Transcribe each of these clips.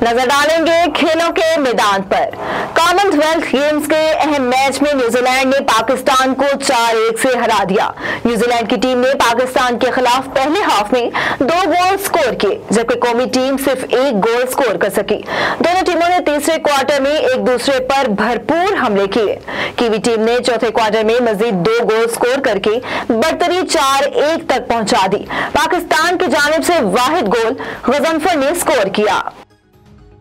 नजर डालेंगे खेलों के मैदान पर। कॉमनवेल्थ गेम्स के अहम मैच में न्यूजीलैंड ने पाकिस्तान को 4-1 से हरा दिया। न्यूजीलैंड की टीम ने पाकिस्तान के खिलाफ पहले हाफ में 2 गोल स्कोर किए, जबकि कौमी टीम सिर्फ 1 गोल स्कोर कर सकी। दोनों टीमों ने तीसरे क्वार्टर में एक दूसरे पर भरपूर हमले किए। कीवी टीम ने चौथे क्वार्टर में मजीद 2 गोल स्कोर करके बढ़तरी 4-1 तक पहुंचा दी। पाकिस्तान की जानिब से वाहिद गोल गजनफर ने स्कोर किया।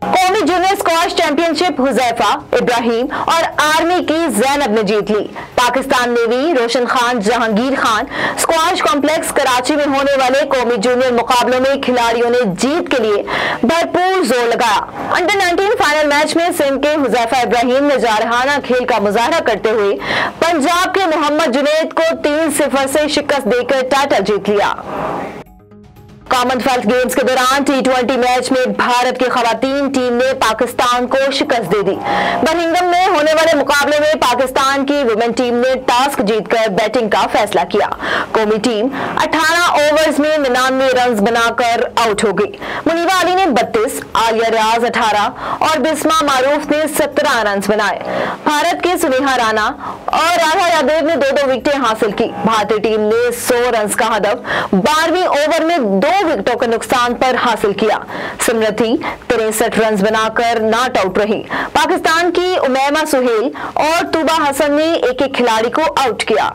कौमी junior squash championship Huzaifa, Ibrahim और आर्मी की जैनब ने जीत ली। पाकिस्तान नेवी, रोशन खान, जहांगीर खान स्क्वाश कॉम्प्लेक्स कराची में होने वाले कौमी जूनियर मुकाबलों में खिलाड़ियों ने जीत के लिए भरपूर जोर लगाया। अंडर 19 फाइनल मैच में सिंध के हुजैफा इब्राहिम ने जारहाना खेल का मुजाहरा करते हुए पंजाब के मोहम्मद जुनैद को 3-0 से शिकस्त देकर टाइटल जीत लिया। कॉमनवेल्थ गेम्स के दौरान T20 मैच में भारत की खवातीन टीम ने पाकिस्तान को शिकस्त दे दी। बर्मिंघम में होने वाले मुकाबले में पाकिस्तान की वुमेन टीम ने टास्क जीतकर बैटिंग का फैसला किया। कौमी टीम 18 ओवर्स में 99 रन बनाकर आउट हो गई। मुनीबा अली ने 32, आलिया रियाज 18 और बिस्मा मारूफ ने 17 रन बनाए। भारत के सुनेहा राणा और राधा यादव ने 2-2 विकेटें हासिल की। भारतीय टीम ने 100 रन का हदफ 12वें ओवर में 2 विकेटों के नुकसान पर हासिल किया। सिमरती 63 रन बनाकर नॉट आउट रही। पाकिस्तान की उमैमा सुहेल और तूबा हसन ने एक-एक खिलाड़ी को आउट किया।